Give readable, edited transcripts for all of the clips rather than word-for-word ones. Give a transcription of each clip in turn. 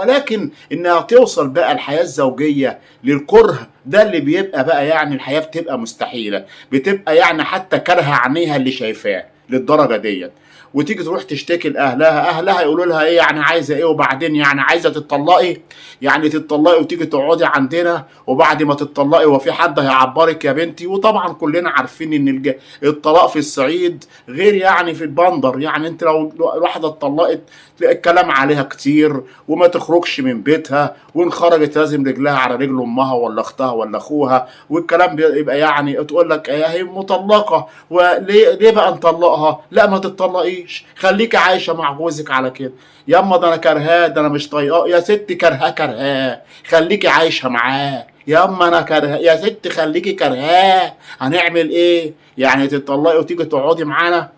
ولكن انها توصل بقى الحياه الزوجيه للكره، ده اللي بيبقى بقى يعني الحياه بتبقى مستحيله، بتبقى يعني حتى كارهه عينيها اللي شايفاه للدرجه ديت. وتيجي تروح تشتكي لاهلها، اهلها يقولوا لها ايه يعني عايزه ايه، وبعدين يعني عايزه تتطلقي، يعني تتطلقي وتيجي تقعدي عندنا، وبعد ما تتطلقي وفي حد هيعبرك يا بنتي؟ وطبعا كلنا عارفين ان الطلاق في الصعيد غير يعني في البندر. يعني انت لو واحده اتطلقت تلاقي الكلام عليها كتير، وما تخرجش من بيتها، وان خرجت لازم رجلها على رجل امها ولا اختها ولا اخوها، والكلام بيبقى يعني تقول لك هي مطلقه، وليه بقى نطلقها؟ لا ما تتطلقيش، خليكي عايشه مع جوزك على كده. ياما ده انا كرهاه، ده انا مش طايقاه. يا ستي كرهاه كرهاه، خليكي عايشه معاه. ياما انا كرهاه يا ست، خليكي كرهاه، هنعمل ايه يعني؟ تتطلقي وتيجي تقعدي معانا؟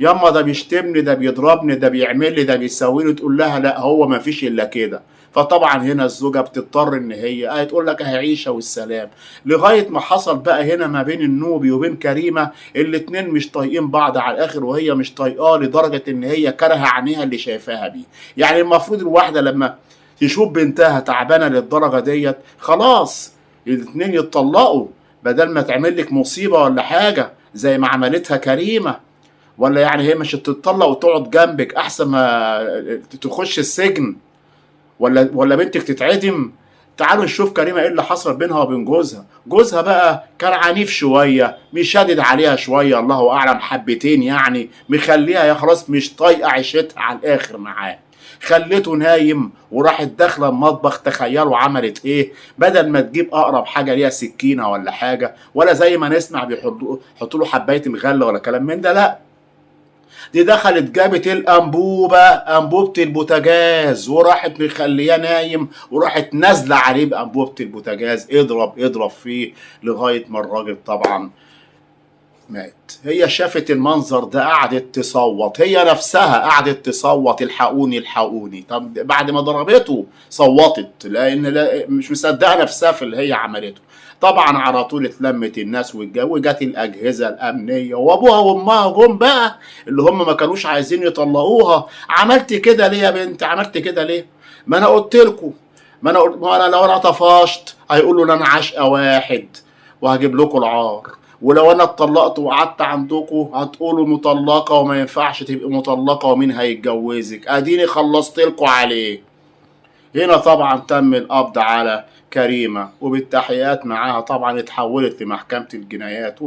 ياما ده بيشتمني، ده بيضربني، ده بيعمل لي، ده بيسوي لي. تقول لها لا هو ما فيش الا كده. فطبعا هنا الزوجه بتضطر ان هي تقول لك هيعيشه والسلام. لغايه ما حصل بقى هنا ما بين النوبي وبين كريمه، الاتنين مش طايقين بعض على الاخر، وهي مش طايقاه لدرجه ان هي كارهه عينيها اللي شايفاها بيه. يعني المفروض الواحده لما تشوف بنتها تعبانه للدرجه ديت خلاص الاتنين يتطلقوا، بدل ما تعمل لك مصيبه ولا حاجه زي ما عملتها كريمه. ولا يعني هي مش تتطلق وتقعد جنبك احسن ما تخش السجن، ولا بنتك تتعدم؟ تعالوا نشوف كريمه ايه اللي حصل بينها وبين جوزها. جوزها بقى كان عنيف شويه، مش شادد عليها شويه، الله اعلم حبتين يعني، مخليها يا خلاص مش طايقه عيشتها على الاخر معاه. خليته نايم وراحت داخله المطبخ. تخيلوا عملت ايه؟ بدل ما تجيب اقرب حاجه ليها سكينه ولا حاجه، ولا زي ما نسمع بيحطوا له حبايه الغله ولا كلام من ده، لا، دي دخلت جابت الانبوبه، انبوبه البوتاجاز، وراحت مخليه نايم، وراحت نازله عليه بانبوبه البوتاجاز، اضرب اضرب فيه لغايه ما الراجل طبعا مات. هي شافت المنظر ده قعدت تصوت، هي نفسها قعدت تصوت الحقوني الحقوني. طب بعد ما ضربته صوتت لان مش مصدقه نفسها في اللي هي عملته. طبعا على طول اتلمت الناس وجت الاجهزه الامنيه، وابوها وامها جم بقى اللي هم ما كانوش عايزين يطلقوها. عملت كده ليه يا بنت؟ عملت كده ليه؟ ما انا قلت لكم، ما انا لو انا طفشت هيقولوا ان انا عاشقه واحد وهجيب لكم العار، ولو انا اتطلقت وقعدت عندكم هتقولوا مطلقه وما ينفعش تبقي مطلقه ومين هيتجوزك. اديني خلصت لكم عليه. هنا طبعا تم القبض على كريمه، وبالتحقيقات معاها طبعا اتحولت لمحكمه الجنايات.